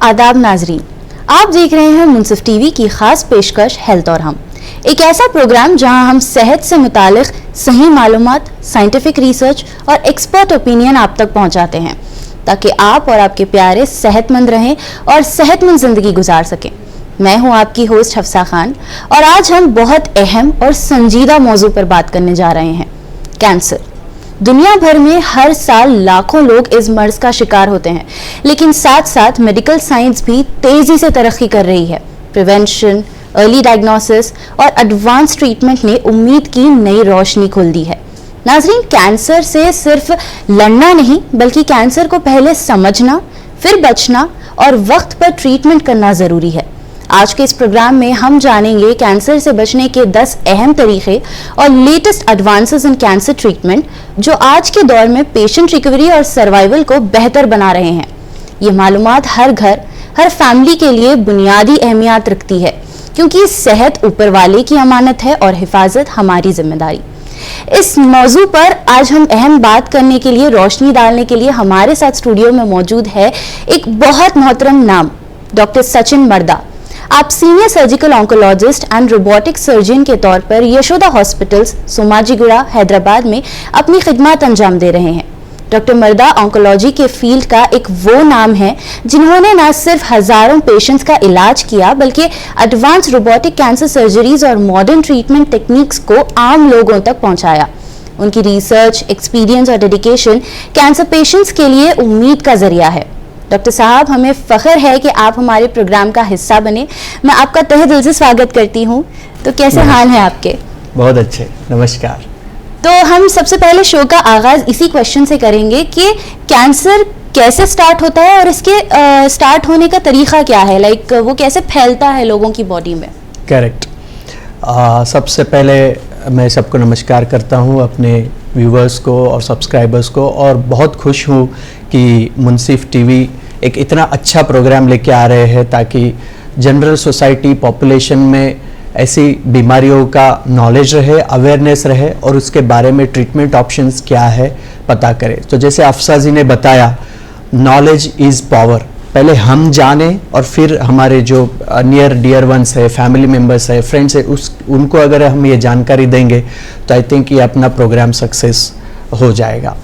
आदाब नाजरीन, आप देख रहे हैं मुनसिफ टीवी की खास पेशकश हेल्थ और हम, एक ऐसा प्रोग्राम जहां हम सेहत से मुतालिक सही मालूमात, साइंटिफिक रिसर्च और एक्सपर्ट ओपिनियन आप तक पहुंचाते हैं ताकि आप और आपके प्यारे सेहतमंद रहें और सेहतमंद जिंदगी गुजार सकें। मैं हूं आपकी होस्ट हफ्सा खान और आज हम बहुत अहम और संजीदा मौजू पर बात करने जा रहे हैं, कैंसर। दुनिया भर में हर साल लाखों लोग इस मर्ज का शिकार होते हैं, लेकिन साथ साथ मेडिकल साइंस भी तेजी से तरक्की कर रही है। प्रिवेंशन, अर्ली डायग्नोसिस और एडवांस ट्रीटमेंट ने उम्मीद की नई रोशनी खोल दी है। नाजरीन, कैंसर से सिर्फ लड़ना नहीं बल्कि कैंसर को पहले समझना, फिर बचना और वक्त पर ट्रीटमेंट करना जरूरी है। आज के इस प्रोग्राम में हम जानेंगे कैंसर से बचने के 10 अहम तरीके और latest advances in cancer treatment जो आज के दौर में पेशेंट रिकवरी और सर्वाइवल को बेहतर बना रहे हैं। ये मालूमात हर घर, हर फैमिली के लिए बुनियादी अहमियत रखती है क्योंकि सेहत ऊपर वाले की अमानत है और हिफाजत हमारी जिम्मेदारी। इस मौजू पर आज हम अहम बात करने के लिए, रोशनी डालने के लिए हमारे साथ स्टूडियो में मौजूद है एक बहुत मोहतरम नाम, डॉक्टर सचिन मर्दा। आप senior surgical oncologist and robotic surgeon के तौर पर यशोदा हॉस्पिटल्स, सोमाजीगुड़ा, हैदराबाद में अपनी खिदमत अंजाम दे रहे हैं। डॉक्टर मर्दा ऑन्कोलॉजी के फील्ड का एक वो नाम है जिन्होंने न सिर्फ हजारों पेशेंट्स का इलाज किया बल्कि एडवांस रोबोटिक कैंसर सर्जरीज और मॉडर्न ट्रीटमेंट टेक्निक्स को आम लोगों तक पहुंचाया। उनकी रिसर्च, एक्सपीरियंस और डेडिकेशन कैंसर पेशेंट्स के लिए उम्मीद का जरिया है। डॉक्टर साहब, हमें फख्र है कि आप हमारे प्रोग्राम का हिस्सा बने। मैं आपका तहे दिल से स्वागत करती हूँ। तो कैसे हाल हैं आपके? बहुत अच्छे, नमस्कार। तो हम सबसे पहले शो का आगाज इसी क्वेश्चन से करेंगे कि कैंसर कैसे स्टार्ट होता है और इसके स्टार्ट होने का तरीका क्या है, लाइक वो कैसे फैलता है लोगों की बॉडी में? करेक्ट। सबसे पहले मैं सबको नमस्कार करता हूँ, अपने व्यूवर्स को और सब्सक्राइबर्स को, और बहुत खुश हूँ कि मुनसिफ टीवी एक इतना अच्छा प्रोग्राम लेके आ रहे हैं ताकि जनरल सोसाइटी, पॉपुलेशन में ऐसी बीमारियों का नॉलेज रहे, अवेयरनेस रहे और उसके बारे में ट्रीटमेंट ऑप्शंस क्या है पता करें। तो जैसे अफसा जी ने बताया, नॉलेज इज़ पावर। पहले हम जाने और फिर हमारे जो नियर डियर वंस है, फैमिली मेम्बर्स है, फ्रेंड्स है, उनको अगर हम ये जानकारी देंगे तो आई थिंक ये अपना प्रोग्राम सक्सेस हो जाएगा।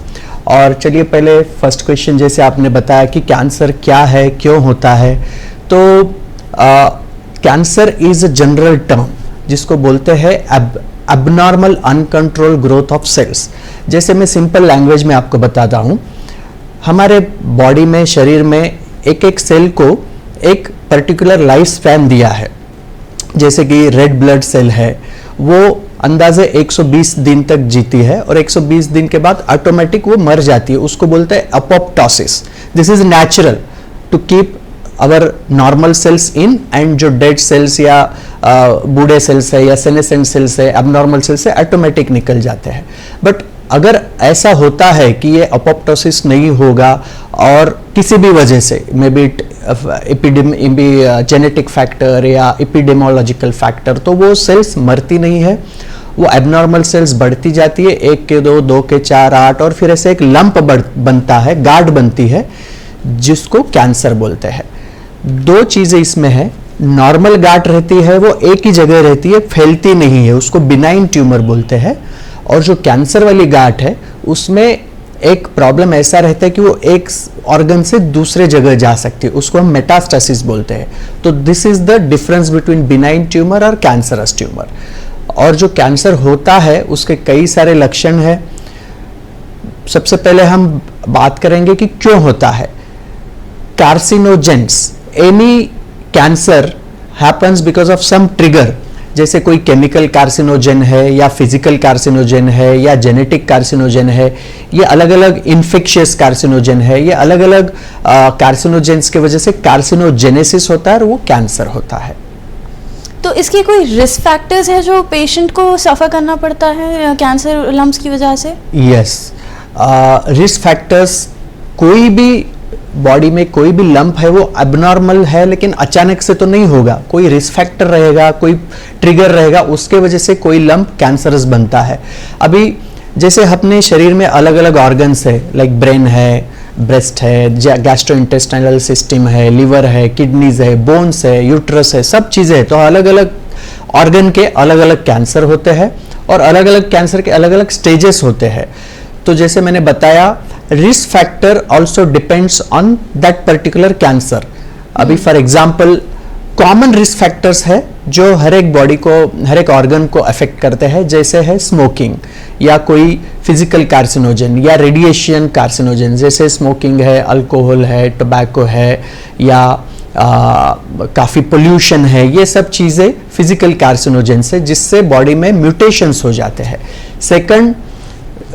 और चलिए पहले फर्स्ट क्वेश्चन, जैसे आपने बताया कि कैंसर क्या है, क्यों होता है, तो cancer is a general term जिसको बोलते हैं abnormal uncontrol growth of cells. जैसे मैं सिंपल लैंग्वेज में आपको बताता हूँ, हमारे बॉडी में, शरीर में एक एक सेल को एक पर्टिकुलर लाइफ स्पैन दिया है। जैसे कि रेड ब्लड सेल है, वो अंदाजे 120 दिन तक जीती है और 120 दिन के बाद ऑटोमेटिक वो मर जाती है। उसको बोलते हैं apoptosis. This is natural to keep our normal cells in, and जो डेड सेल्स या बूढ़े सेल्स है या सेनेसेंट सेल्स है, एबनॉर्मल सेल्स है, ऑटोमेटिक निकल जाते हैं। बट अगर ऐसा होता है कि ये अपोप्टोसिस नहीं होगा और किसी भी वजह से, मे बी जेनेटिक फैक्टर या एपिडेमोलॉजिकल फैक्टर, तो वो सेल्स मरती नहीं है, वो एबनॉर्मल सेल्स बढ़ती जाती है, 1 के 2, 2 के 4, 8, और फिर ऐसे एक लंप बनता है, गांठ बनती है, जिसको कैंसर बोलते हैं। 2 चीजें इसमें है, नॉर्मल गांठ रहती है वो एक ही जगह रहती है, फैलती नहीं है, उसको बिनाइन ट्यूमर बोलते हैं। और जो कैंसर वाली गांठ है उसमें एक प्रॉब्लम ऐसा रहता है कि वो एक ऑर्गन से दूसरे जगह जा सकती है, उसको हम मेटास्टेसिस बोलते हैं। तो this is the difference between benign tumour और कैंसरस ट्यूमर। और जो कैंसर होता है उसके कई सारे लक्षण हैं। सबसे पहले हम बात करेंगे कि क्यों होता है। Carcinogens, any cancer happens because of some trigger. जैसे कोई केमिकल कार्सिनोजेन है या फिजिकल कार्सिनोजेन है या जेनेटिक कार्सिनोजेन है, ये अलग अलग इन्फेक्शियस कार्सिनोजेन है, ये अलग अलग कार्सिनोजेंस के वजह से कार्सिनोजेनेसिस होता है और वो कैंसर होता है। तो इसके कोई रिस्क फैक्टर्स है जो पेशेंट को सफ़र करना पड़ता है कैंसर लम्प्स की वजह से? यस, रिस्क फैक्टर्स, कोई भी बॉडी में कोई भी लंप है वो एबनॉर्मल है लेकिन अचानक से तो नहीं होगा, कोई रिस्क फैक्टर रहेगा, कोई ट्रिगर रहेगा, उसके वजह से कोई लंप कैंसरस बनता है। अभी जैसे अपने शरीर में अलग अलग ऑर्गन्स है, लाइक ब्रेन है, ब्रेस्ट है, गैस्ट्रोइंटेस्टाइनल सिस्टम है, लिवर है, किडनीज है, बोन्स है, यूट्रस है, सब चीज़ें हैं। तो अलग अलग ऑर्गन के अलग अलग कैंसर होते हैं और अलग अलग कैंसर के अलग अलग स्टेजेस होते हैं। तो जैसे मैंने बताया, risk factor also depends on that particular cancer. अभी for example common risk factors है जो हर एक बॉडी को, हर एक ऑर्गन को अफेक्ट करते हैं, जैसे है स्मोकिंग या कोई फिजिकल कार्सिनोजन या रेडिएशन कार्सिनोजन, जैसे स्मोकिंग है, अल्कोहल है, टोबैको है या काफ़ी पोल्यूशन है। ये सब चीज़ें फिजिकल कार्सिनोजन से, जिससे बॉडी में म्यूटेशंस हो जाते हैं। सेकंड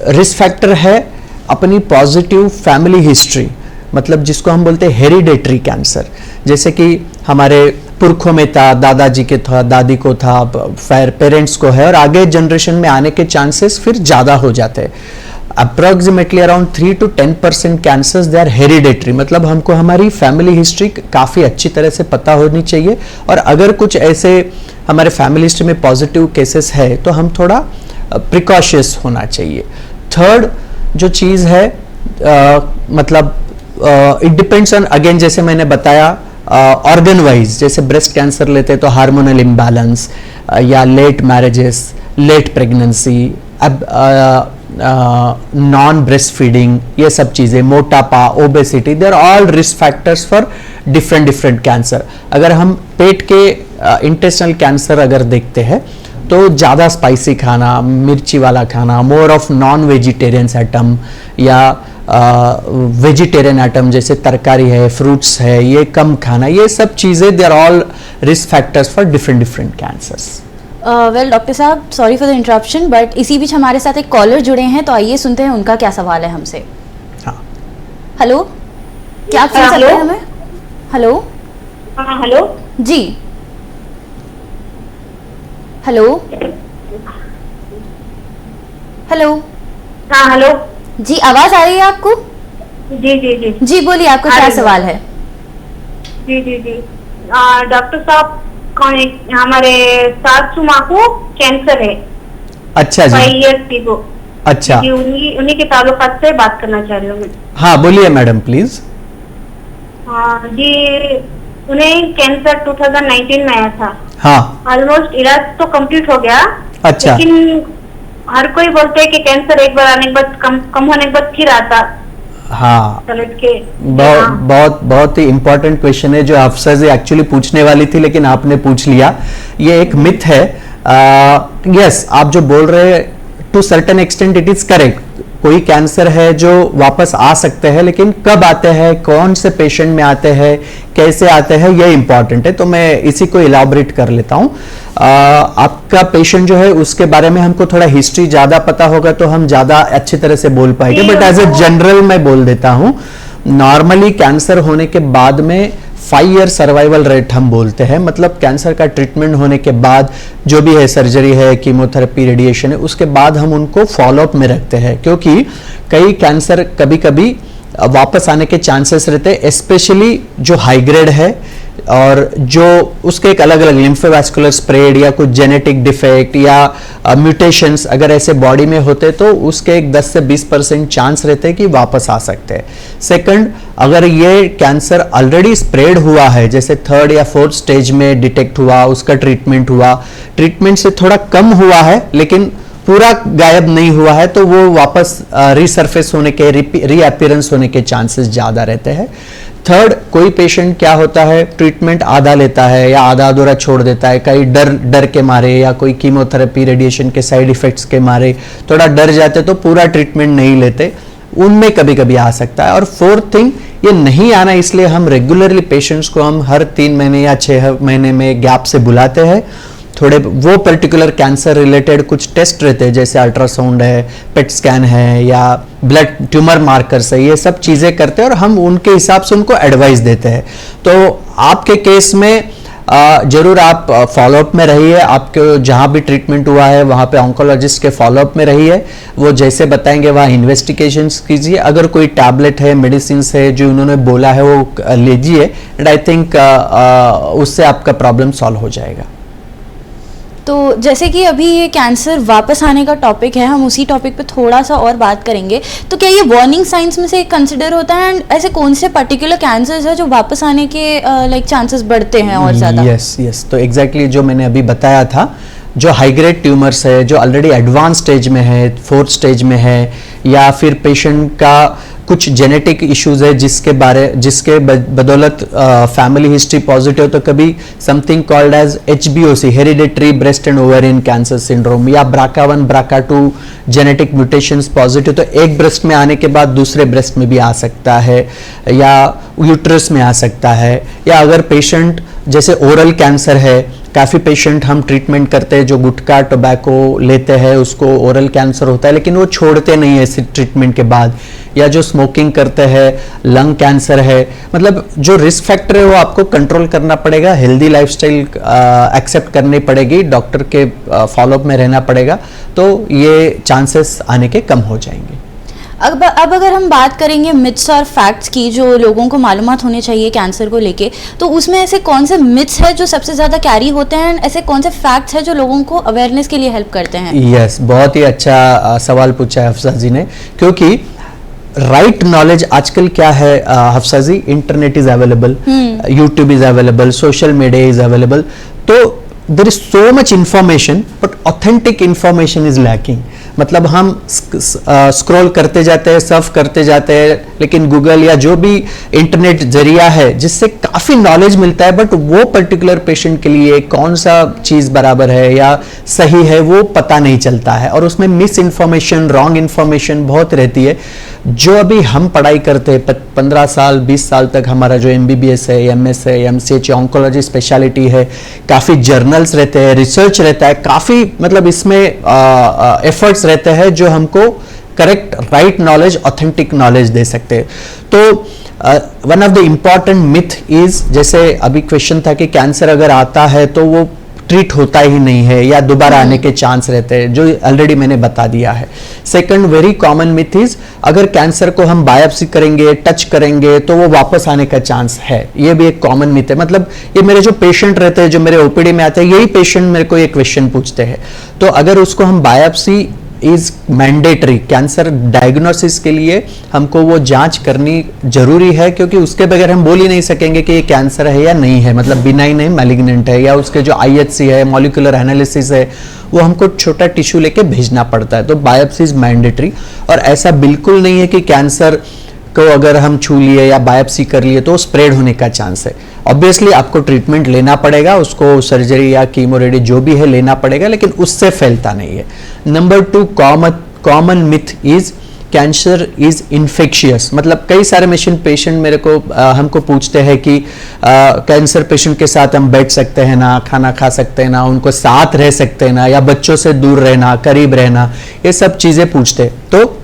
रिस्क फैक्टर है अपनी पॉजिटिव फैमिली हिस्ट्री, मतलब जिसको हम बोलते हैं हेरिडेटरी कैंसर, जैसे कि हमारे पुरखों में था, दादाजी के था, दादी को था, फिर पेरेंट्स को है, और आगे जनरेशन में आने के चांसेस फिर ज़्यादा हो जाते हैं। Approximately around 3 to 10% cancers they are hereditary, मतलब हमको हमारी फैमिली हिस्ट्री काफ़ी अच्छी तरह से पता होनी चाहिए, और अगर कुछ ऐसे हमारे फैमिली हिस्ट्री में पॉजिटिव केसेस है तो हम थोड़ा प्रिकॉशियस होना चाहिए। थर्ड जो चीज़ है मतलब इट डिपेंड्स ऑन, अगेन जैसे मैंने बताया, ऑर्गन वाइज, जैसे ब्रेस्ट कैंसर लेते हैं तो हार्मोनल इम्बैलेंस या लेट मैरिजेस, लेट प्रेगनेंसी, अब नॉन ब्रेस्ट फीडिंग, ये सब चीज़ें, मोटापा, obesity, they are all risk factors for different cancer. अगर हम पेट के इंटेस्टिनल कैंसर अगर देखते हैं तो ज़्यादा स्पाइसी खाना, मिर्ची वाला खाना, more of non vegetarian item या वेजिटेरियन आइटम जैसे तरकारी है, फ्रूट्स है, ये कम खाना, ये सब चीज़ें they are all risk factors for different cancers. Well doctor साहब, sorry for the interruption, but इसी बीच हमारे साथ एक कॉलर जुड़े हैं, तो आइए सुनते हैं उनका क्या सवाल है हमसे। हाँ, हेलो, क्या आप सुन सकते हैं हमें? हेलो। हाँ हेलो जी, हेलो हेलो। हाँ हेलो जी, आवाज आ रही है आपको? जी जी जी जी बोलिए, आपका क्या सवाल है? जी जी जी डॉक्टर साहब, हमारे सासू माँ को कैंसर है। अच्छा जी, 5 years थी वो। अच्छा जी, उन्हीं के ताल्लुकात से बात करना चाह रही हूँ मैं। हाँ बोलिए मैडम प्लीज। हाँ जी, उन्हें कैंसर 2019 में आया था। हाँ, ऑलमोस्ट इलाज तो कंप्लीट हो गया। अच्छा। लेकिन हर कोई बोलते हैं कि कैंसर एक बार आने के बाद कम होने के बाद फिर आता। हाँ, पलट के। बहुत ही इंपॉर्टेंट क्वेश्चन है जो अफसर जी एक्चुअली पूछने वाली थी, लेकिन आपने पूछ लिया। ये एक मिथ है। यस, आप जो बोल रहे हैं to certain extent it is correct. कोई कैंसर है जो वापस आ सकते हैं, लेकिन कब आते हैं, कौन से पेशेंट में आते हैं, कैसे आते हैं, ये इंपॉर्टेंट है। तो मैं इसी को इलाबरेट कर लेता हूँ। आपका पेशेंट जो है उसके बारे में हमको थोड़ा हिस्ट्री ज़्यादा पता होगा तो हम ज़्यादा अच्छी तरह से बोल पाएंगे, बट एज ए जनरल मैं बोल देता हूँ। नॉर्मली कैंसर होने के बाद में 5 year सर्वाइवल रेट हम बोलते हैं, मतलब कैंसर का ट्रीटमेंट होने के बाद जो भी है, सर्जरी है, कीमोथेरेपी, रेडिएशन है, उसके बाद हम उनको फॉलोअप में रखते हैं, क्योंकि कई कैंसर कभी कभी वापस आने के चांसेस रहते हैं, स्पेशली जो हाई ग्रेड है और जो उसके एक अलग अलग लिम्फोवास्कुलर स्प्रेड या कुछ जेनेटिक डिफेक्ट या म्यूटेशंस अगर ऐसे बॉडी में होते तो उसके एक 10 से 20% चांस रहते हैं कि वापस आ सकते हैं। सेकंड, अगर ये कैंसर ऑलरेडी स्प्रेड हुआ है, जैसे 3rd या 4th स्टेज में डिटेक्ट हुआ, उसका ट्रीटमेंट हुआ, ट्रीटमेंट से थोड़ा कम हुआ है लेकिन पूरा गायब नहीं हुआ है, तो वो वापस रीसर्फेस होने के, रीअपीयरेंस होने के चांसेस ज़्यादा रहते हैं। थर्ड, कोई पेशेंट क्या होता है, ट्रीटमेंट आधा लेता है या आधा अधूरा छोड़ देता है, कई डर के मारे या कोई कीमोथेरेपी, रेडिएशन के साइड इफेक्ट्स के मारे थोड़ा डर जाते तो पूरा ट्रीटमेंट नहीं लेते, उनमें कभी कभी आ सकता है। और फोर्थ थिंग, ये नहीं आना इसलिए हम रेगुलरली पेशेंट्स को हम हर 3 महीने या 6 महीने में गैप से बुलाते हैं। थोड़े वो पर्टिकुलर कैंसर रिलेटेड कुछ टेस्ट रहते हैं, जैसे अल्ट्रासाउंड है, पेट स्कैन है या ब्लड ट्यूमर मार्कर्स है, ये सब चीज़ें करते हैं और हम उनके हिसाब से उनको एडवाइस देते हैं। तो आपके केस में जरूर आप फॉलोअप में रहिए, आपके जहाँ भी ट्रीटमेंट हुआ है वहाँ पे ऑन्कोलॉजिस्ट के फॉलोअप में रहिए, वो जैसे बताएंगे वहाँ इन्वेस्टिगेशंस कीजिए। अगर कोई टैबलेट है, मेडिसिन है जो उन्होंने बोला है वो लीजिए, एंड आई थिंक उससे आपका प्रॉब्लम सॉल्व हो जाएगा। तो जैसे कि अभी ये कैंसर वापस आने का टॉपिक है, हम उसी टॉपिक पे थोड़ा सा और बात करेंगे। तो क्या ये वार्निंग साइंस में से कंसिडर होता है, एंड ऐसे कौन से पर्टिकुलर कैंसर्स है जो वापस आने के लाइक चांसेस बढ़ते हैं और ज़्यादा? यस, तो एग्जैक्टली जो मैंने अभी बताया था, जो हाई ग्रेड ट्यूमर्स है, जो ऑलरेडी एडवांस स्टेज में है, 4th स्टेज में है, या फिर पेशेंट का कुछ जेनेटिक इश्यूज है जिसके बदौलत फैमिली हिस्ट्री पॉजिटिव, तो कभी something called as HBOC, hereditary breast and ovarian cancer syndrome, या BRCA1 BRCA2 genetic mutations positive, तो एक ब्रेस्ट में आने के बाद दूसरे ब्रेस्ट में भी आ सकता है, या यूट्रस में आ सकता है, या अगर पेशेंट जैसे ओरल कैंसर है, काफ़ी पेशेंट हम ट्रीटमेंट करते हैं जो गुटखा टोबैको लेते हैं, उसको ओरल कैंसर होता है लेकिन वो छोड़ते नहीं है इस ट्रीटमेंट के बाद, या जो स्मोकिंग करते हैं, लंग कैंसर है। मतलब जो रिस्क फैक्टर है वो आपको कंट्रोल करना पड़ेगा, हेल्दी लाइफस्टाइल एक्सेप्ट करनी पड़ेगी, डॉक्टर के फॉलोअप में रहना पड़ेगा, तो ये चांसेस आने के कम हो जाएंगे। अब अगर हम बात करेंगे मिथ्स और फैक्ट्स की, जो लोगों को मालूमात होने चाहिए कैंसर को लेके, तो उसमें ऐसे कौन से मिथ्स है जो सबसे ज़्यादा कैरी होते हैं, एंड ऐसे कौन से फैक्ट्स है जो लोगों को अवेयरनेस के लिए हेल्प करते हैं? यस, बहुत ही अच्छा सवाल पूछा है हफ्सा जी ने, क्योंकि राइट नॉलेज आजकल क्या है Hafsa ji, internet is available, YouTube is available, social media is available, तो there is so much information but authentic information is lacking. मतलब हम स्क्रॉल करते जाते हैं, सर्फ करते जाते हैं, लेकिन गूगल या जो भी इंटरनेट जरिया है जिससे काफ़ी नॉलेज मिलता है, बट वो पर्टिकुलर पेशेंट के लिए कौन सा चीज़ बराबर है या सही है वो पता नहीं चलता है, और उसमें मिस इन्फॉर्मेशन, रॉन्ग इन्फॉर्मेशन बहुत रहती है। जो अभी हम पढ़ाई करते हैं 15 साल 20 साल तक, हमारा जो MBBS है, MS है, MCH ऑन्कोलॉजी स्पेशलिटी है, काफ़ी जर्नल्स रहते हैं, रिसर्च रहता है, काफ़ी मतलब इसमें एफर्ट्स रहते हैं जो हमको correct right knowledge, authentic knowledge दे सकते हैं। तो one of the important myth is, जैसे अभी क्वेश्चन था कि कैंसर अगर आता है तो वो ट्रीट होता ही नहीं है या दोबारा आने के चांस रहते हैं, जो ऑलरेडी मैंने बता दिया है। Second very common myth is, अगर कैंसर को हम बायोप्सी करेंगे, टच करेंगे तो वो वापस आने का चांस है, ये भी एक कॉमन मिथ है। मतलब ये मेरे जो पेशेंट रहते हैं, जो मेरे OPD में आते हैं, यही पेशेंट मेरे को ये क्वेश्चन पूछते हैं। तो अगर उसको हम biopsy is mandatory, cancer diagnosis के लिए हमको वो जांच करनी जरूरी है, क्योंकि उसके बगैर हम बोल ही नहीं सकेंगे कि ये कैंसर है या नहीं है, मतलब बिनाइन है, मैलिग्नेंट है, या उसके जो IHC है, मॉलिक्यूलर एनालिसिस है, वो हमको छोटा टिश्यू लेके भेजना पड़ता है। तो बायोप्सी इज मैंडेटरी, और ऐसा बिल्कुल नहीं है कि कैंसर को अगर हम छू लिए या बायोप्सी कर लिए तो स्प्रेड होने का चांस है। ऑब्वियसली आपको ट्रीटमेंट लेना पड़ेगा, उसको सर्जरी या कीमोरेडी जो भी है लेना पड़ेगा, लेकिन उससे फैलता नहीं है। Number 2 common myth is cancer is infectious. मतलब कई सारे पेशेंट मेरे को हमको पूछते हैं कि कैंसर पेशेंट के साथ हम बैठ सकते हैं ना, खाना खा सकते हैं ना, उनको साथ रह सकते हैं ना, या बच्चों से दूर रहना, करीब रहना, ये सब चीज़ें पूछते हैं। तो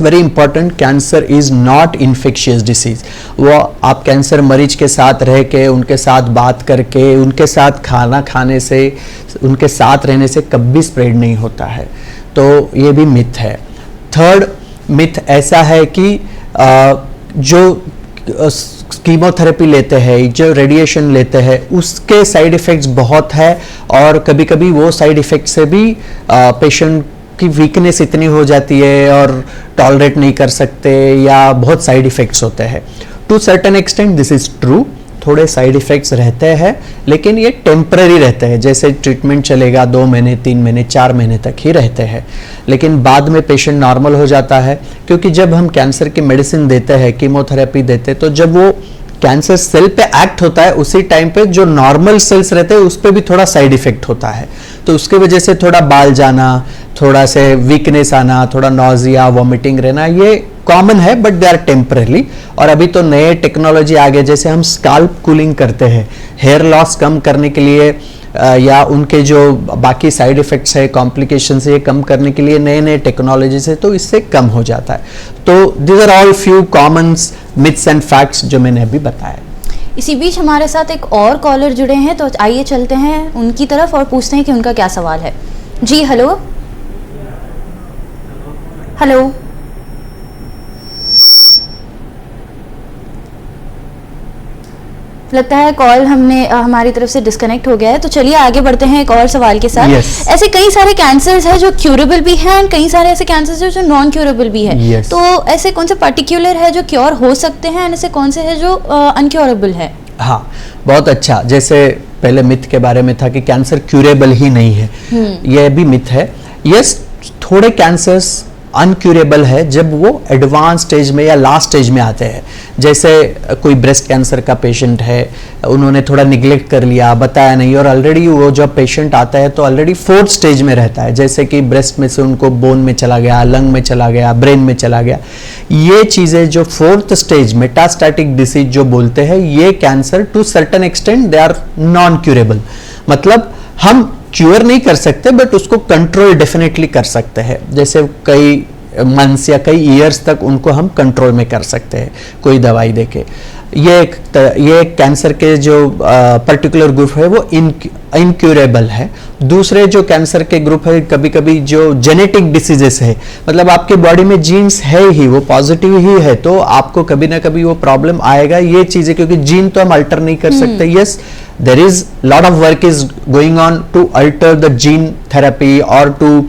very important, cancer is not infectious disease. वो आप कैंसर मरीज के साथ रह के, उनके साथ बात करके, उनके साथ खाना खाने से, उनके साथ रहने से कभी स्प्रेड नहीं होता है। तो ये भी मिथ है। थर्ड मिथ ऐसा है कि जो कीमोथेरेपी लेते हैं, जो रेडिएशन लेते हैं, उसके साइड इफ़ेक्ट्स बहुत है, और कभी कभी वो साइड इफ़ेक्ट से भी पेशेंट की वीकनेस इतनी हो जाती है और टॉलरेट नहीं कर सकते, या बहुत साइड इफ़ेक्ट्स होते हैं। To certain extent this is true, थोड़े साइड इफ़ेक्ट्स रहते हैं, लेकिन ये टेम्पररी रहते हैं। जैसे ट्रीटमेंट चलेगा 2 महीने 3 महीने 4 महीने तक ही रहते हैं, लेकिन बाद में पेशेंट नॉर्मल हो जाता है। क्योंकि जब हम कैंसर की मेडिसिन देते हैं, कीमोथेरेपी देते हैं, तो जब वो कैंसर सेल पे एक्ट होता है, उसी टाइम पे जो नॉर्मल सेल्स रहते हैं उस पर भी थोड़ा साइड इफेक्ट होता है। तो उसके वजह से थोड़ा बाल जाना, थोड़ा से वीकनेस आना, थोड़ा नॉजिया, वॉमिटिंग रहना, ये कॉमन है, बट दे आर टेम्पररी। और अभी तो नए टेक्नोलॉजी आ गए, जैसे हम स्काल्प कूलिंग करते हैं, हेयर लॉस कम करने के लिए, या उनके जो बाकी साइड इफ़ेक्ट्स है, कॉम्प्लिकेशंस है, ये कम करने के लिए नए नए टेक्नोलॉजीज है, तो इससे कम हो जाता है। तो these are all few common myths and facts जो मैंने अभी बताया। इसी बीच हमारे साथ एक और कॉलर जुड़े हैं, तो आइए चलते हैं उनकी तरफ और पूछते हैं कि उनका क्या सवाल है। जी हेलो हेलो, लगता है कॉल हमने हमारी तरफ से डिस्कनेक्ट हो गया है, तो चलिए आगे बढ़ते हैं एक और सवाल के साथ। Yes. ऐसे कई सारे कैंसर्स हैं जो क्यूरेबल भी हैं, कई सारे ऐसे कैंसर्स हैं जो नॉन क्यूरेबल भी है। Yes. तो ऐसे कौन से पर्टिकुलर है जो क्योर हो सकते हैं, ऐसे कौन से है जो अनक्योरेबल है? हाँ, बहुत अच्छा। जैसे पहले मिथ के बारे में था कि कैंसर क्यूरेबल ही नहीं है, यह भी मिथ है। यस, थोड़े कैंसर्स अनक्यूरेबल है जब वो एडवांस स्टेज में या लास्ट स्टेज में आते हैं। जैसे कोई ब्रेस्ट कैंसर का पेशेंट है, उन्होंने थोड़ा निगलेक्ट कर लिया, बताया नहीं, और ऑलरेडी वो जब पेशेंट आता है तो ऑलरेडी 4th स्टेज में रहता है। जैसे कि ब्रेस्ट में से उनको बोन में चला गया, लंग में चला गया, ब्रेन में चला गया। ये चीज़ें जो 4th स्टेज मेटास्टैटिक डिसीज जो बोलते हैं, ये cancer to certain extent they are non curable. मतलब हम क्योर नहीं कर सकते बट उसको कंट्रोल डेफिनेटली कर सकते हैं। जैसे कई मंथ्स या कई ईयर्स तक उनको हम कंट्रोल में कर सकते हैं कोई दवाई देके। ये एक कैंसर के जो पर्टिकुलर ग्रुप है वो इनक्यूरेबल है। दूसरे जो कैंसर के ग्रुप है, कभी कभी जो जेनेटिक डिसीजेस है, मतलब आपके बॉडी में जीन्स है ही, वो पॉजिटिव ही है, तो आपको कभी ना कभी वो प्रॉब्लम आएगा। ये चीजें, क्योंकि जीन तो हम अल्टर नहीं कर सकते। Yes, there is lot of work is going on to alter the gene therapy और टू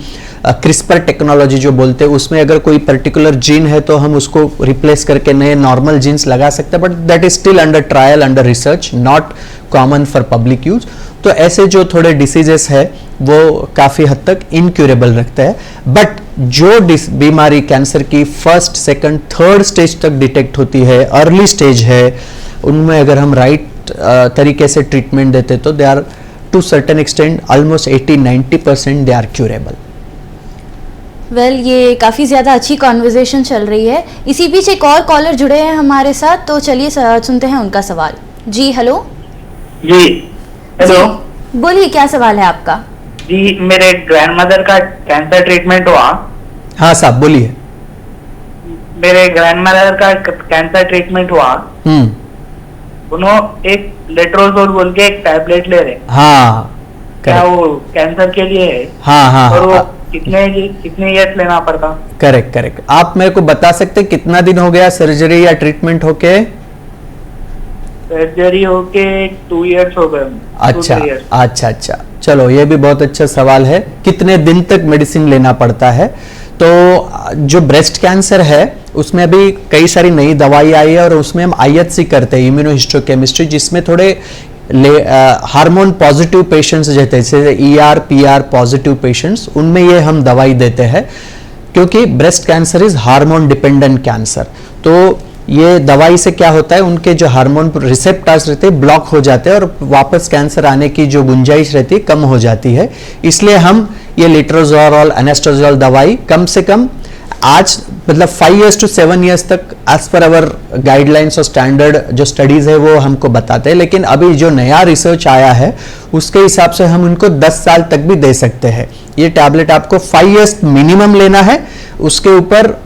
क्रिस्पर टेक्नोलॉजी जो बोलते हैं, उसमें अगर कोई पर्टिकुलर जीन है तो हम उसको रिप्लेस करके नए नॉर्मल जीन्स लगा सकते हैं, but that is still under trial, under research, not common for public use. तो ऐसे जो थोड़े डिसीजेस है वो काफ़ी हद तक इनक्यूरेबल रखता है। बट जो बीमारी कैंसर की 1st, 2nd, 3rd स्टेज तक डिटेक्ट होती है, अर्ली स्टेज है, उनमें अगर हम राइट तरीके से ट्रीटमेंट देते तो they are to certain extent almost 80-90% they are curable. Well, ये काफ़ी ज़्यादा अच्छी कॉन्वर्जेशन चल रही है। इसी बीच एक और कॉलर जुड़े हैं हमारे साथ, तो चलिए सुनते हैं उनका सवाल। जी हेलो। जी हेलो। बोलिए, क्या सवाल है आपका? जी, मेरे ग्रैंडमदर का कैंसर ट्रीटमेंट हुआ। हाँ साहब, बोलिए। मेरे ग्रैंडमदर का कैंसर ट्रीटमेंट हुआ। उन्होंने एक लेट्रोजोल बोल के एक टैबलेट ले रहे। हाँ, क्या वो कैंसर के लिए है? हाँ, और वो कितने ईयर्स लेना पड़ता? करेक्ट। आप मेरे को बता सकते कितना दिन हो गया सर्जरी या ट्रीटमेंट होके? सर्जरी होके 2 ईयर्स हो गए। अच्छा, चलो, ये भी बहुत अच्छा सवाल है। कितने दिन तक मेडिसिन लेना पड़ता है? तो जो ब्रेस्ट कैंसर है उसमें अभी कई सारी नई दवाई आई है, और उसमें हम IHC करते हैं, इम्यूनोहिस्टोकेमिस्ट्री, जिसमें थोड़े हार्मोन पॉजिटिव पेशेंट्स रहते हैं, जैसे ER PR पॉजिटिव पेशेंट्स, उनमें ये हम दवाई देते हैं, क्योंकि breast cancer is hormone dependent cancer. तो ये दवाई से क्या होता है, उनके जो हार्मोन रिसेप्टर्स रहते हैं ब्लॉक हो जाते हैं, और वापस कैंसर आने की जो गुंजाइश रहती है कम हो जाती है। इसलिए हम ये लेट्रोजोल, एनेस्टोजोल दवाई कम से कम आज मतलब 5 years to 7 years तक एज पर अवर गाइडलाइंस और स्टैंडर्ड जो स्टडीज है वो हमको बताते हैं। लेकिन अभी जो नया रिसर्च आया है उसके हिसाब से हम उनको 10 साल तक भी दे सकते हैं। ये टैबलेट आपको 5 years मिनिमम लेना है, उसके ऊपर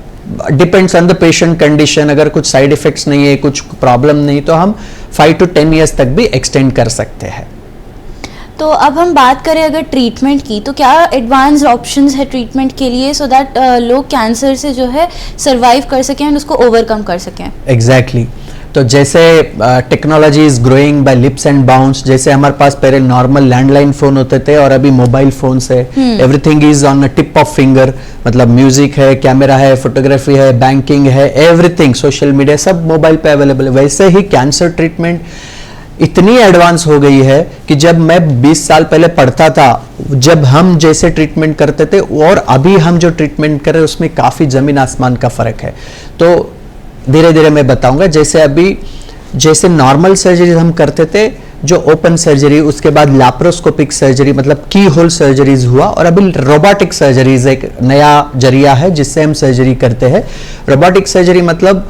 depends on the patient condition. अगर कुछ साइड इफेक्ट्स नहीं है, कुछ प्रॉब्लम नहीं, तो हम 5 to 10 years तक भी एक्सटेंड कर सकते हैं। तो अब हम बात करें अगर ट्रीटमेंट की, तो क्या एडवांस्ड ऑप्शंस है ट्रीटमेंट के लिए, सो दैट लोग कैंसर से जो है सरवाइव कर सकें एंड उसको ओवरकम कर सकें? एग्जैक्टली। तो जैसे technology is growing by leaps and bounds, जैसे हमारे पास पहले नॉर्मल लैंडलाइन फोन होते थे और अभी मोबाइल फोन्स है, everything is on a tip of finger. मतलब म्यूजिक है, कैमरा है, फोटोग्राफी है, बैंकिंग है, एवरीथिंग, सोशल मीडिया, सब मोबाइल पे अवेलेबल है। वैसे ही कैंसर ट्रीटमेंट इतनी एडवांस हो गई है कि जब मैं 20 साल पहले पढ़ता था, जब हम जैसे ट्रीटमेंट करते थे और अभी हम जो ट्रीटमेंट कर रहे हैं उसमें काफ़ी ज़मीन आसमान का फ़र्क है। तो धीरे धीरे मैं बताऊंगा। जैसे नॉर्मल सर्जरी हम करते थे, जो ओपन सर्जरी, उसके बाद लैप्रोस्कोपिक सर्जरी मतलब की होल सर्जरीज हुआ, और अभी रोबोटिक सर्जरीज एक नया जरिया है जिससे हम सर्जरी करते हैं। रोबोटिक सर्जरी मतलब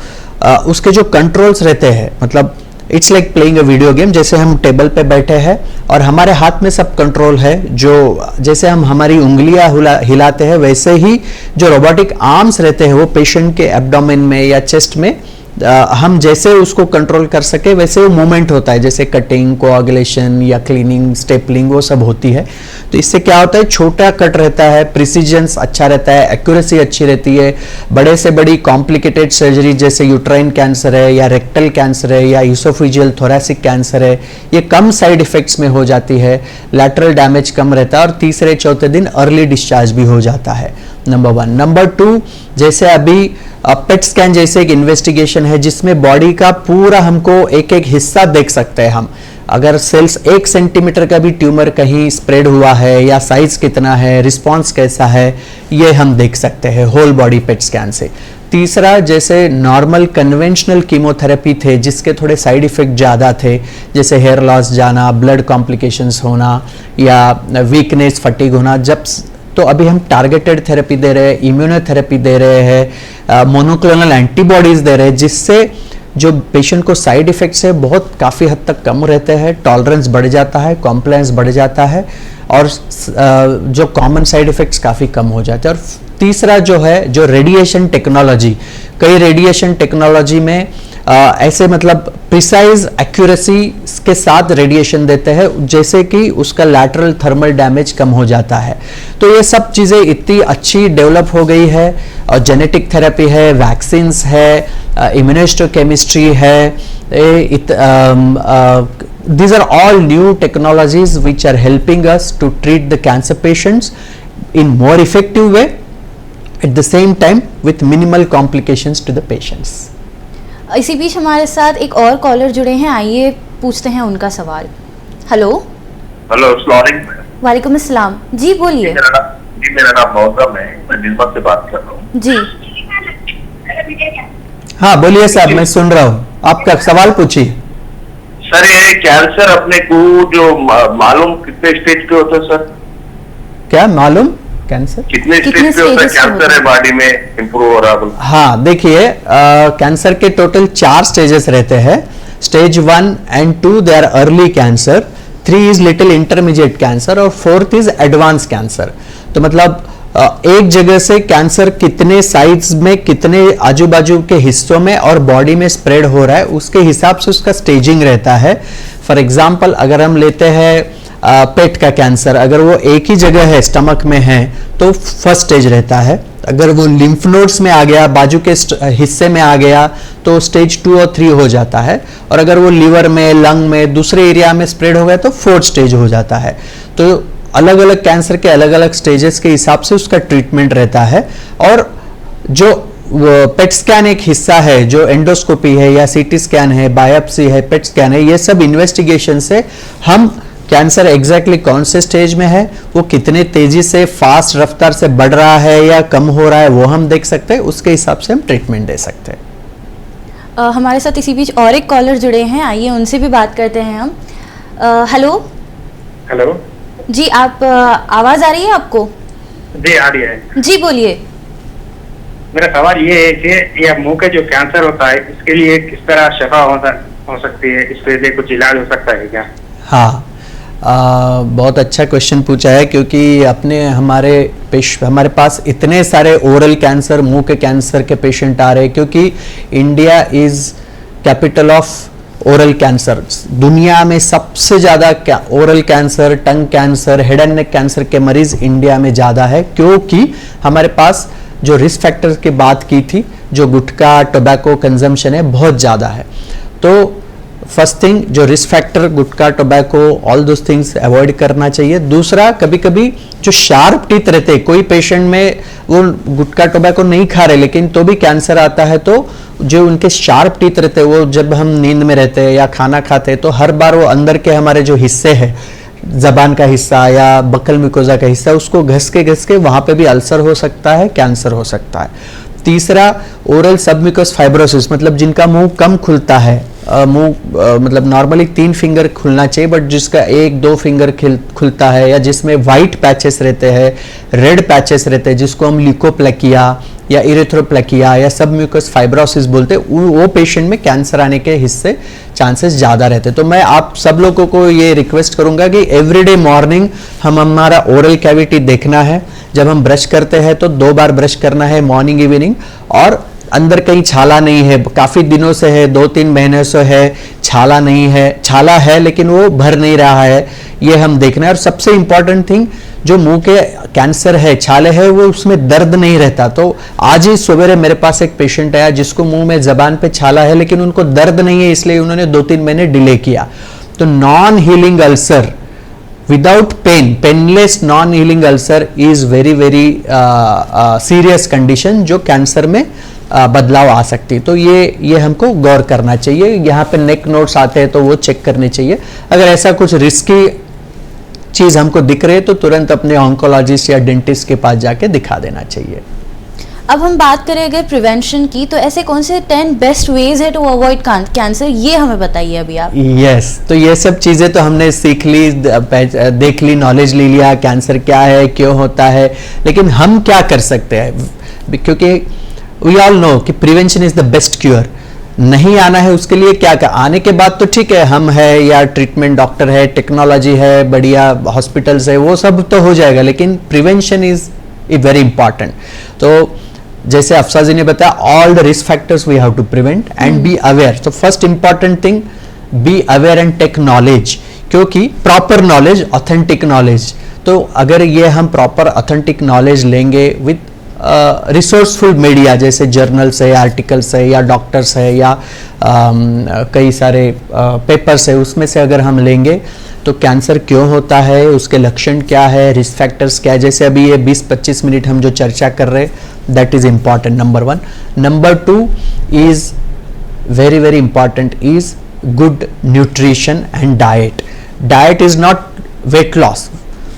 उसके जो कंट्रोल्स रहते हैं, मतलब it's like playing a video game. जैसे हम टेबल पे बैठे हैं और हमारे हाथ में सब कंट्रोल है, जो जैसे हम हमारी उंगलियां हिलाते हैं वैसे ही जो रोबोटिक आर्म्स रहते हैं वो पेशेंट के एब्डोमेन में या चेस्ट में हम जैसे उसको कंट्रोल कर सके वैसे वो मूवमेंट होता है, जैसे कटिंग, कोआगुलेशन या क्लीनिंग, स्टेपलिंग, वो सब होती है। तो इससे क्या होता है, छोटा कट रहता है, प्रिसीजन्स अच्छा रहता है, एक्यूरेसी अच्छी रहती है। बड़े से बड़ी कॉम्प्लिकेटेड सर्जरी जैसे यूट्राइन कैंसर है या रेक्टल कैंसर है या इसोफेजियल थोरैसिक कैंसर है, ये कम साइड इफेक्ट्स में हो जाती है, लैटरल डैमेज कम रहता है और तीसरे चौथे दिन अर्ली डिस्चार्ज भी हो जाता है, नंबर 1। नंबर 2, जैसे अभी पेट स्कैन जैसे एक इन्वेस्टिगेशन है जिसमें बॉडी का पूरा हमको एक एक हिस्सा देख सकते हैं हम। अगर सेल्स 1 सेंटीमीटर का भी ट्यूमर कहीं स्प्रेड हुआ है या साइज कितना है, रिस्पॉन्स कैसा है, ये हम देख सकते हैं होल बॉडी पेट स्कैन से। तीसरा, जैसे नॉर्मल कन्वेंशनल कीमोथेरेपी थे जिसके थोड़े साइड इफेक्ट ज़्यादा थे, जैसे हेयर लॉस जाना, ब्लड कॉम्प्लिकेशंस होना या वीकनेस, फटीग होना, जब तो अभी हम टारगेटेड थेरेपी दे रहे हैं, इम्यूनोथेरेपी दे रहे हैं, मोनोक्लोनल एंटीबॉडीज दे रहे हैं, जिससे जो पेशेंट को साइड इफेक्ट्स है बहुत काफ़ी हद तक कम रहते हैं, टॉलरेंस बढ़ जाता है, कॉम्प्लायंस बढ़ जाता है और जो कॉमन साइड इफेक्ट्स काफ़ी कम हो जाते हैं। और तीसरा जो है, जो रेडिएशन टेक्नोलॉजी, कई रेडिएशन टेक्नोलॉजी में ऐसे मतलब प्रिसाइज एक्यूरेसी के साथ रेडिएशन देते हैं, जैसे कि उसका लैटरल थर्मल डैमेज कम हो जाता है। तो ये सब चीज़ें इतनी अच्छी डेवलप हो गई है, और जेनेटिक थेरेपी है, वैक्सीन्स है, इम्यूनोहिस्टोकेमिस्ट्री है, these are all new technologies which are helping us to treat the cancer patients in more effective way, at the same time with minimal complications to the patients. इसी बीच हमारे साथ एक और collar जुड़े हैं, आइए पूछते हैं उनका सवाल। हेलो। हेलो, अस्सलाम वालेकुम। वालेकुम अस्सलाम। जी बोलिए। मेरा नाम मौसम है, मैं निज़ाम से बात कर रहा हूँ। जी हाँ बोलिए साहब, मैं सुन रहा हूँ, आपका सवाल पूछिए। सर, ये कैंसर अपने को जो मालूम कितने स्टेज पे होता है सर? क्या मालूम? कैंसर कितने स्टेज पे होता है कैंसर है बॉडी में इंप्रूव हो रहा? हाँ देखिए, कैंसर के टोटल 4 स्टेजेस रहते हैं। Stage 1 and 2 they are early cancer, 3 is little intermediate cancer और 4th इज एडवांस कैंसर। तो मतलब एक जगह से कैंसर कितने साइज में, कितने आजू बाजू के हिस्सों में और बॉडी में स्प्रेड हो रहा है, उसके हिसाब से उसका स्टेजिंग रहता है। फॉर एग्जाम्पल, अगर हम लेते हैं पेट का कैंसर, अगर वो एक ही जगह है, स्टमक में है, तो फर्स्ट स्टेज रहता है। अगर वो लिम्फ नोड्स में आ गया, बाजू के हिस्से में आ गया, तो स्टेज 2 और 3 हो जाता है। और अगर वो लिवर में, लंग में, दूसरे एरिया में स्प्रेड हो गया तो 4th स्टेज हो जाता है। तो अलग अलग कैंसर के अलग अलग स्टेजेस के हिसाब से उसका ट्रीटमेंट रहता है। और जो पेट स्कैन एक हिस्सा है, जो एंडोस्कोपी है या सीटी स्कैन है, बायोप्सी है, पेट स्कैन है, ये सब इन्वेस्टिगेशन से हम कैंसर एग्जैक्टली कौन से स्टेज में है, वो कितने तेजी से, फास्ट रफ्तार से बढ़ रहा है या कम हो रहा है, वो हम देख सकते हैं। उसके हिसाब से हम ट्रीटमेंट दे सकते हैं। हमारे साथ इसी बीच और एक कॉलर जुड़े हैं, आइए उनसे भी बात करते हैं हम। हेलो। हेलो जी, आप आवाज आ रही है आपको? जी आ रही है। जी बोलिए। मेरा सवाल ये है कि यह मुंह के जो कैंसर होता है, इसके लिए किस तरह शफा हो सकती है, इसके लिए कुछ इलाज हो सकता है क्या? हाँ, बहुत अच्छा क्वेश्चन पूछा है, क्योंकि हमारे पास इतने सारे ओरल कैंसर, मुंह के कैंसर के पेशेंट आ रहे हैं, क्योंकि India is capital of oral cancer. दुनिया में सबसे ज़्यादा oral cancer, tongue cancer, head and neck cancer के मरीज इंडिया में ज़्यादा है, क्योंकि हमारे पास जो रिस्क फैक्टर्स की बात की थी, जो गुटखा, टोबैको कंजम्पशन है, बहुत ज़्यादा है। तो फर्स्ट थिंग, जो risk factor, gutkha, tobacco, all those things avoid करना चाहिए। दूसरा, कभी कभी जो शार्प टीथ रहते हैं, कोई पेशेंट में वो गुटखा टोबैको नहीं खा रहे लेकिन तो भी कैंसर आता है, तो जो उनके शार्प टीथ रहते हैं, वो जब हम नींद में रहते हैं या खाना खाते हैं, तो हर बार वो अंदर के हमारे जो हिस्से हैं, जबान का हिस्सा या बकल मिकोजा का हिस्सा, उसको घस के वहाँ पे भी अल्सर हो सकता है, कैंसर हो सकता है। तीसरा, ओरल सबम्यूकस फाइब्रोसिस, मतलब जिनका मुंह कम खुलता है, मुंह मतलब नॉर्मली 3 फिंगर खुलना चाहिए, बट जिसका 1-2 फिंगर खुलता है, या जिसमें वाइट पैचेस रहते हैं, रेड पैचेस रहते हैं, जिसको हम ल्यूकोप्लेकिया या इरेथ्रोप्लेकिया या सबम्यूकस फाइब्रोसिस बोलते हैं, वो पेशेंट में कैंसर आने के हिस्से चांसेस ज़्यादा रहते हैं। तो मैं आप सब लोगों को ये रिक्वेस्ट करूंगा कि एवरीडे मॉर्निंग हमारा ओरल कैविटी देखना है। जब हम ब्रश करते हैं तो 2 बार ब्रश करना है, मॉर्निंग इवनिंग, और अंदर कहीं छाला नहीं है, काफी दिनों से है, 2-3 महीने से है, छाला नहीं है, छाला है लेकिन वो भर नहीं रहा है, ये हम देखना है। और सबसे इंपॉर्टेंट थिंग, जो मुंह के कैंसर है, छाले है, वो उसमें दर्द नहीं रहता। तो आज ही सवेरे मेरे पास एक पेशेंट आया जिसको मुंह में जबान पे छाला है लेकिन उनको दर्द नहीं है, इसलिए उन्होंने 2-3 महीने डिले किया। तो non healing ulcer without pain, painless non healing ulcer is very very serious condition जो कैंसर में बदलाव आ सकती है। तो ये हमको गौर करना चाहिए। यहाँ पे नेक नोट्स आते हैं तो वो चेक करने चाहिए। अगर ऐसा कुछ रिस्की चीज हमको दिख रही है तो तुरंत अपने ऑन्कोलॉजिस्ट या डेंटिस्ट के पास जाके दिखा देना चाहिए। अब हम बात करें अगर प्रिवेंशन की, तो ऐसे कौन से 10 बेस्ट वेज है टू अवॉइड कैंसर, ये हमें बताइए अभी आप। यस, तो ये सब चीजें तो हमने सीख ली, देख ली, नॉलेज ले लिया, कैंसर क्या है, क्यों होता है, लेकिन हम क्या कर सकते हैं, क्योंकि वी ऑल नो कि prevention is the best cure. नहीं आना है उसके लिए क्या आने के बाद तो ठीक है, हम है या ट्रीटमेंट डॉक्टर है, टेक्नोलॉजी है, बढ़िया हॉस्पिटल्स है, वो सब तो हो जाएगा, लेकिन प्रिवेंशन इज वेरी इंपॉर्टेंट। तो जैसे अफसा जी ने बताया, all the risk factors we have to prevent and be aware. तो first important thing, be aware and take knowledge, क्योंकि प्रॉपर नॉलेज, ऑथेंटिक नॉलेज। तो अगर ये हम प्रॉपर ऑथेंटिक नॉलेज लेंगे विद रिसोर्सफुल मीडिया, जैसे जर्नल्स है, आर्टिकल्स है, या डॉक्टर्स है, या कई सारे पेपर्स है, उसमें से अगर हम लेंगे तो कैंसर क्यों होता है, उसके लक्षण क्या है, रिस्क फैक्टर्स क्या है, जैसे अभी ये 20-25 मिनट हम जो चर्चा कर रहे हैं, that is important, number 1। Number 2 is very very important is good nutrition and diet. Diet is not weight loss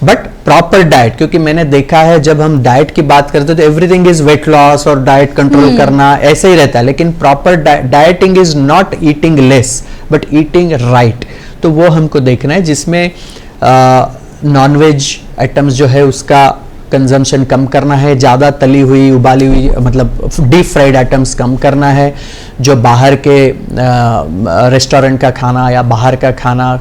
but proper diet, क्योंकि मैंने देखा है जब हम डाइट की बात करते हैं तो एवरीथिंग इज वेट लॉस और डाइट कंट्रोल करना, ऐसे ही रहता है, लेकिन proper dieting is not eating less but eating right. तो वो हमको देखना है, जिसमें नॉनवेज आइटम्स जो है उसका कंजम्पशन कम करना है, ज़्यादा तली हुई, उबाली हुई, मतलब डीप फ्राइड आइटम्स कम करना है, जो बाहर के रेस्टोरेंट का खाना या बाहर का खाना,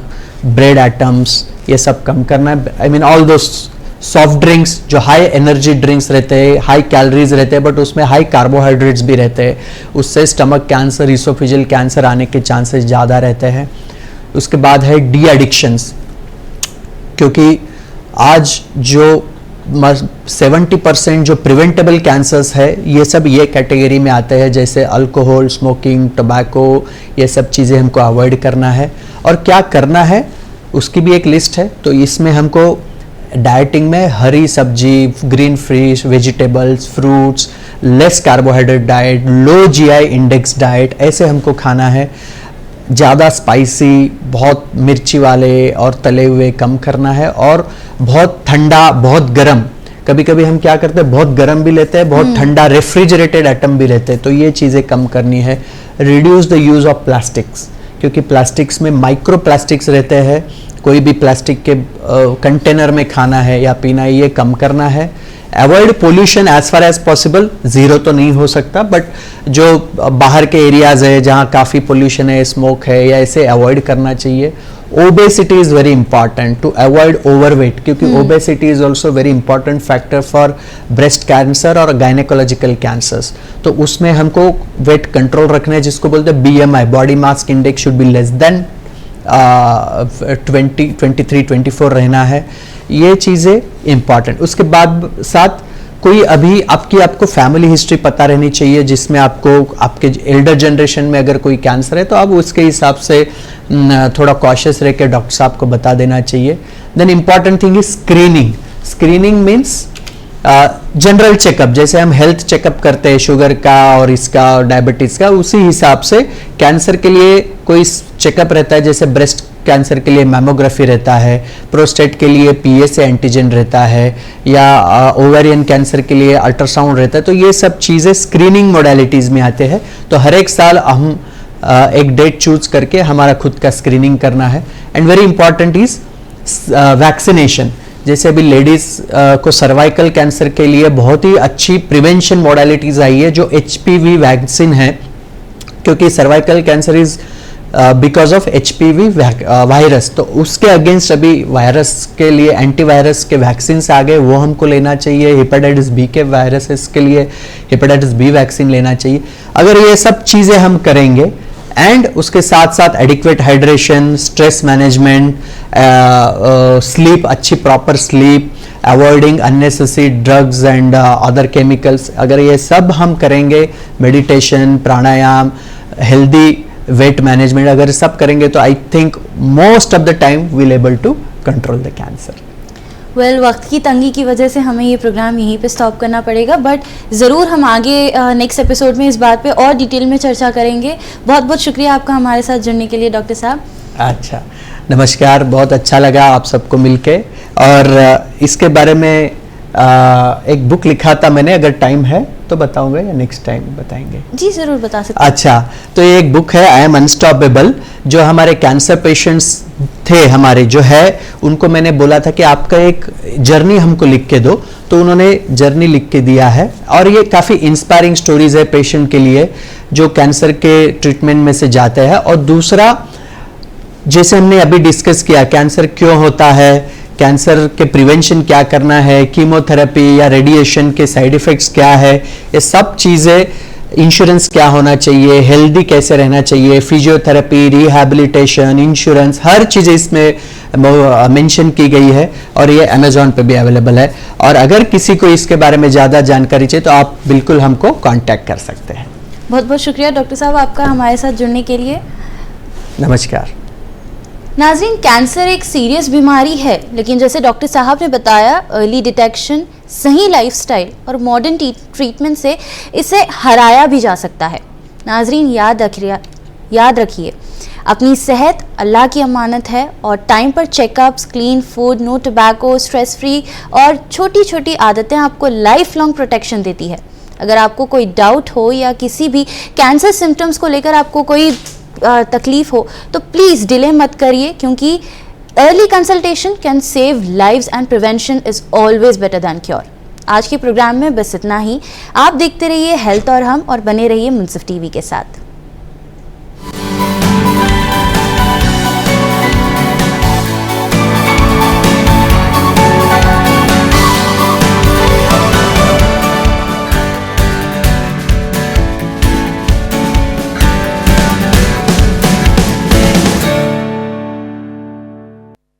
ब्रेड आइटम्स, ये सब कम करना है। आई मीन ऑल दो सॉफ्ट ड्रिंक्स जो हाई एनर्जी ड्रिंक्स रहते हैं, हाई कैलोरीज रहते हैं, बट उसमें हाई कार्बोहाइड्रेट्स भी रहते हैं, उससे स्टमक कैंसर, इसोफेजियल कैंसर आने के चांसेस ज़्यादा रहते हैं। उसके बाद है डी एडिक्शंस, क्योंकि आज जो 70% जो प्रिवेंटेबल कैंसर्स है ये सब ये कैटेगरी में आते हैं, जैसे अल्कोहल, स्मोकिंग, टोबैको, ये सब चीज़ें हमको अवॉइड करना है। और क्या करना है उसकी भी एक लिस्ट है। तो इसमें हमको डाइटिंग में हरी सब्जी, green fish, vegetables, fruits, less carbohydrate diet, low GI index diet, ऐसे हमको खाना है। ज़्यादा स्पाइसी, बहुत मिर्ची वाले और तले हुए कम करना है, और बहुत ठंडा, बहुत गर्म, कभी कभी हम क्या करते हैं बहुत गर्म भी लेते हैं, बहुत ठंडा रेफ्रिजरेटेड आइटम भी लेते हैं, तो ये चीज़ें कम करनी है। Reduce the use of plastics, क्योंकि प्लास्टिक्स में माइक्रो प्लास्टिक्स रहते हैं, कोई भी प्लास्टिक के कंटेनर में खाना है या पीना है, ये कम करना है। Avoid pollution as far as possible, zero तो नहीं हो सकता, बट जो बाहर के एरियाज है जहाँ काफ़ी पोल्यूशन है, स्मोक है, या ऐसे अवॉइड करना चाहिए। Obesity is very important to avoid overweight, क्योंकि obesity is also very important factor for breast cancer और गायनेकोलॉजिकल कैंसर्स। तो उसमें हमको वेट कंट्रोल रखना है, जिसको बोलते हैं BMI, body mass index should be less than 23-24 रहना है। ये चीज़ें इंपॉर्टेंट। उसके बाद साथ कोई अभी आपको फैमिली हिस्ट्री पता रहनी चाहिए, जिसमें आपको आपके एल्डर जनरेशन में अगर कोई कैंसर है तो आप उसके हिसाब से थोड़ा कॉशियस रह के डॉक्टर साहब को बता देना चाहिए। Then important thing is screening. Screening means general checkup, जैसे हम हेल्थ चेकअप करते हैं शुगर का और इसका और डायबिटीज का, उसी हिसाब से कैंसर के लिए कोई चेकअप रहता है, जैसे ब्रेस्ट कैंसर के लिए मैमोग्राफी रहता है, प्रोस्टेट के लिए PSA एंटीजन रहता है, या ओवेरियन कैंसर के लिए अल्ट्रासाउंड रहता है। तो ये सब चीज़ें स्क्रीनिंग मोडालिटीज़ में आते हैं। तो हर एक साल हम एक डेट चूज करके हमारा खुद का स्क्रीनिंग करना है। And very important is vaccination. जैसे अभी लेडीज को सर्वाइकल कैंसर के लिए बहुत ही अच्छी प्रिवेंशन मोडालिटीज आई है, जो HPV वैक्सीन है, क्योंकि cervical cancer is because of HPV virus. तो उसके अगेंस्ट अभी वायरस के लिए एंटीवायरस के वैक्सीन आ गए, वो हमको लेना चाहिए। हेपेटाइटिस बी के वायरसेस के लिए हेपेटाइटिस बी वैक्सीन लेना चाहिए। अगर ये सब चीज़ें हम करेंगे एंड उसके साथ साथ adequate hydration, stress management, sleep, अच्छी proper sleep, avoiding unnecessary drugs and other chemicals, अगर ये सब हम करेंगे, meditation, pranayama, healthy weight management अगर सब करेंगे तो I think most of the time will able to control the cancer. Well, वक्त की तंगी की वजह से हमें ये प्रोग्राम यहीं पे स्टॉप करना पड़ेगा, बट ज़रूर हम आगे नेक्स्ट एपिसोड में इस बात पे और डिटेल में चर्चा करेंगे। बहुत बहुत शुक्रिया आपका हमारे साथ जुड़ने के लिए डॉक्टर साहब। अच्छा, नमस्कार, बहुत अच्छा लगा आप सबको मिलके। और इसके बारे में एक बुक लिखा था मैंने, अगर टाइम है तो बताऊंगा या नेक्स्ट टाइम बताएंगे? जी ज़रूर बता सकते हैं। अच्छा, तो ये एक बुक है आई एम अनस्टॉपेबल, जो हमारे कैंसर पेशेंट्स थे हमारे जो है, उनको मैंने बोला था कि आपका एक जर्नी हमको लिख के दो, तो उन्होंने जर्नी लिख के दिया है। और ये काफ़ी इंस्पायरिंग स्टोरीज है पेशेंट के लिए जो कैंसर के ट्रीटमेंट में से जाते हैं। और दूसरा, जैसे हमने अभी डिस्कस किया, कैंसर क्यों होता है, कैंसर के प्रिवेंशन क्या करना है, कीमोथेरेपी या रेडिएशन के साइड इफ़ेक्ट्स क्या है, ये सब चीज़ें, इंश्योरेंस क्या होना चाहिए, हेल्दी कैसे रहना चाहिए, फिजियोथेरेपी, रिहैबिलिटेशन, इंश्योरेंस, हर चीज़ इसमें मेंशन की गई है। और ये अमेज़ॉन पे भी अवेलेबल है। और अगर किसी को इसके बारे में ज़्यादा जानकारी चाहिए तो आप बिल्कुल हमको कांटेक्ट कर सकते हैं। बहुत बहुत शुक्रिया डॉक्टर साहब आपका हमारे साथ जुड़ने के लिए। नमस्कार। नाज़रीन, कैंसर एक सीरियस बीमारी है, लेकिन जैसे डॉक्टर साहब ने बताया, अर्ली डिटेक्शन, सही लाइफस्टाइल और मॉडर्न ट्रीटमेंट से इसे हराया भी जा सकता है। नाज़रीन, याद रखिए अपनी सेहत अल्लाह की अमानत है और टाइम पर checkups, clean food, no tobacco, stress free और छोटी छोटी आदतें आपको लाइफ लॉन्ग प्रोटेक्शन देती है। अगर आपको कोई डाउट हो या किसी भी कैंसर सिम्टम्स को लेकर आपको कोई तकलीफ हो तो प्लीज़ डिले मत करिए, क्योंकि early consultation can save lives and prevention is always better than cure. आज के प्रोग्राम में बस इतना ही। आप देखते रहिए हेल्थ और हम, और बने रहिए मुंसिफ टीवी के साथ।